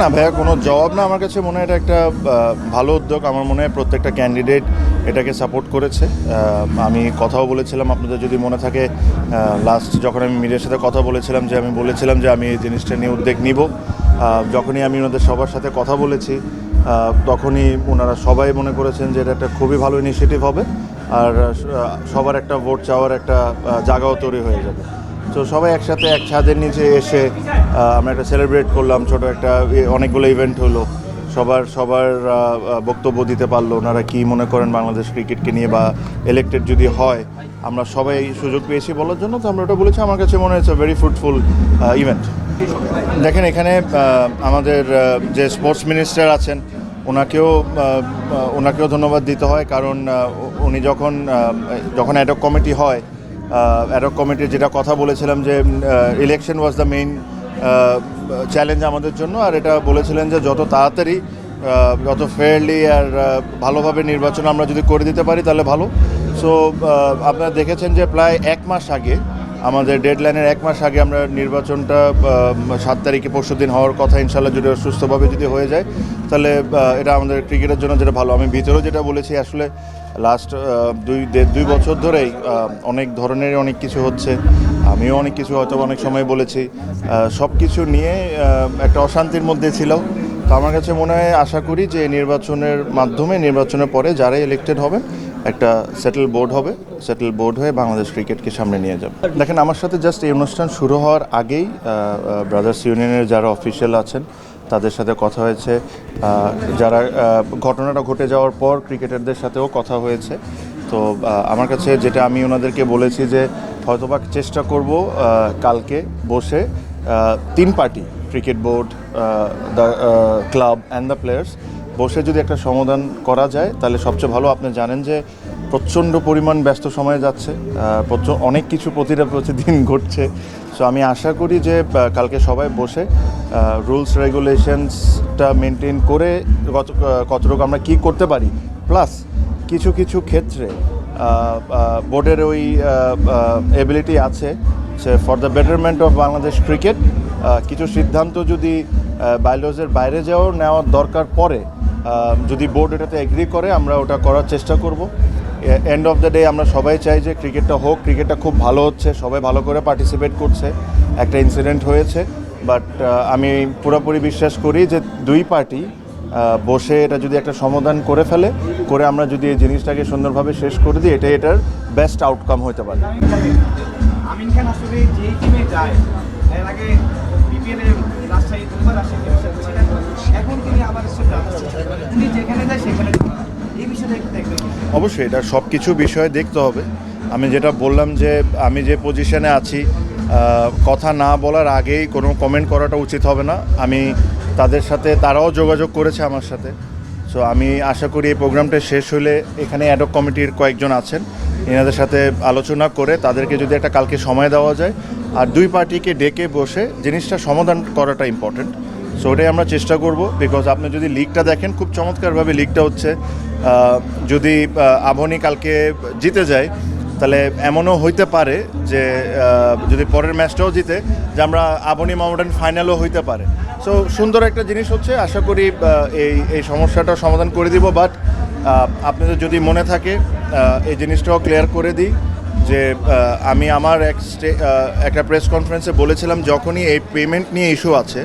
না ভাইয়া, কোনো জবাব না। আমার কাছে মনে হয় এটা একটা ভালো উদ্যোগ। আমার মনে হয় প্রত্যেকটা ক্যান্ডিডেট এটাকে সাপোর্ট করেছে। আমি কথাও বলেছিলাম, আপনাদের যদি মনে থাকে, লাস্ট যখন আমি মিডিয়ার সাথে কথা বলেছিলাম, যে আমি বলেছিলাম যে আমি এই জিনিসটা নিয়ে উদ্যোগ নিব। যখনই আমি ওনাদের সবার সাথে কথা বলেছি, তখনই ওনারা সবাই মনে করেছেন যে এটা একটা খুবই ভালো ইনিশিয়েটিভ হবে, আর সবার একটা ভোট চাওয়ার একটা জায়গাও তৈরি হয়ে যাবে। তো সবাই একসাথে এক ছাদের নিচে এসে আমরা একটা সেলিব্রেট করলাম, ছোটো একটা অনেকগুলো ইভেন্ট হলো, সবার বক্তব্য দিতে পারলো, ওনারা কী মনে করেন বাংলাদেশ ক্রিকেটকে নিয়ে, বা ইলেক্টেড যদি হয় আমরা সবাই সুযোগ পেয়েছি বলার জন্য। তো আমরা ওটা বলেছি। আমার কাছে মনে হয়েছে ভেরি ফ্রুটফুল ইভেন্ট। দেখেন, এখানে আমাদের যে স্পোর্টস মিনিস্টার আছেন, ওনাকেও ধন্যবাদ দিতে হয়, কারণ উনি যখন অ্যাডহক কমিটি হয়, অ্যাডহক কমিটির যেটা কথা বলেছিলাম যে election was the main challenge আমাদের জন্য, আর এটা বলেছিলেন যে যত তাড়াতাড়ি যত ফেয়ারলি আর ভালোভাবে নির্বাচন আমরা যদি করে দিতে পারি তাহলে ভালো। সো আপনারা দেখেছেন যে প্রায় এক মাস আগে, আমাদের ডেডলাইনের এক মাস আগে আমরা নির্বাচনটা 7 তারিখে পরশুদিন হওয়ার কথা। ইনশাল্লাহ যদি সুস্থভাবে যদি হয়ে যায় তাহলে এটা আমাদের ক্রিকেটের জন্য যেটা ভালো। আমি ভিতরেও যেটা বলেছি, আসলে লাস্ট 2 বছর ধরেই অনেক ধরনের অনেক কিছু হচ্ছে। আমিও অনেক কিছু হয়তো অনেক সময় বলেছি, সব কিছু নিয়ে একটা অশান্তির মধ্যে ছিল। তো আমার কাছে মনে হয়, আশা করি যে নির্বাচনের মাধ্যমে, নির্বাচনের পরে যারাই ইলেক্টেড হবেন, একটা সেটেল বোর্ড হয়ে বাংলাদেশ ক্রিকেটকে সামনে নিয়ে যাবে। দেখেন, আমার সাথে জাস্ট এই অনুষ্ঠান শুরু হওয়ার আগেই ব্রাদার্স ইউনিয়নের যারা অফিসিয়াল আছেন তাদের সাথে কথা হয়েছে, যারা ঘটনাটা ঘটে যাওয়ার পর ক্রিকেটারদের সাথেও কথা হয়েছে। তো আমার কাছে যেটা আমি ওনাদেরকে বলেছি যে হয়তোবা চেষ্টা করব কালকে বসে 3 party, cricket board, the club and the players, বসে যদি একটা সমাধান করা যায় তাহলে সবচেয়ে ভালো। আপনি জানেন যে প্রচণ্ড পরিমাণ ব্যস্ত সময় যাচ্ছে, অনেক কিছু প্রতিদিন ঘটছে। সো আমি আশা করি যে কালকে সবাই বসে রুলস রেগুলেশনসটা মেনটেন করে কতটুকু আমরা কী করতে পারি, প্লাস কিছু ক্ষেত্রে বোর্ডের ওই এবিলিটি আছে সে for the betterment of Bangladesh cricket কিছু সিদ্ধান্ত যদি বাইলজের বাইরে নেওয়ার দরকার পড়ে, যদি বোর্ড এটাতে এগ্রি করে, আমরা ওটা করার চেষ্টা করব। এন্ড অফ দ্য ডে আমরা সবাই চাই যে ক্রিকেটটা হোক, ক্রিকেটটা খুব ভালো হচ্ছে, সবাই ভালো করে পার্টিসিপেট করছে। একটা ইনসিডেন্ট হয়েছে, বাট আমি পুরোপুরি বিশ্বাস করি যে 2 পার্টি বসে এটা যদি একটা সমাধান করে আমরা যদি এই জিনিসটাকে সুন্দরভাবে শেষ করে দিই, এটার বেস্ট আউটকাম হতে পারে। আমিন খান আসলে যে টিমে যায়, এর আগে বিপিএলে রাজশাহী ছিলেন, এখন তিনি আবার তিনি যেখানে যায় সেখানে, এই বিষয়টা একটু দেখবেন। অবশ্যই এটা সব কিছু বিষয়ে দেখতে হবে। আমি যেটা বললাম যে আমি যে পজিশনে আছি, কথা না বলার আগেই কোনো কমেন্ট করাটা উচিত হবে না। আমি তাদের সাথে, তারাও যোগাযোগ করেছে আমার সাথে। সো আমি আশা করি এই প্রোগ্রামটা শেষ হলে এখানে অ্যাডহক কমিটির কয়েকজন আছেন, এনাদের সাথে আলোচনা করে তাদেরকে যদি একটা কালকে সময় দেওয়া যায়, আর 2 পার্টিকে ডেকে বসে জিনিসটা সমাধান করাটা ইম্পর্টেন্ট। সো ওটাই আমরা চেষ্টা করব। বিকজ আপনি যদি লিগটা দেখেন, খুব চমৎকারভাবে লিগটা হচ্ছে। যদি আবাহনী কালকে জিতে যায় তাহলে এমনও হইতে পারে যে যদি পরের ম্যাচটাও জিতে, যে আমরা আবাহনী মোহামেডান ফাইনালও হইতে পারে। সো সুন্দর একটা জিনিস হচ্ছে। আশা করি এই সমস্যাটা সমাধান করে দিব। বাট আপনাদের যদি মনে থাকে, এই জিনিসটাও ক্লিয়ার করে দিই যে আমি আমার একটা প্রেস কনফারেন্সে বলেছিলাম, যখনই এই পেমেন্ট নিয়ে ইস্যু আছে,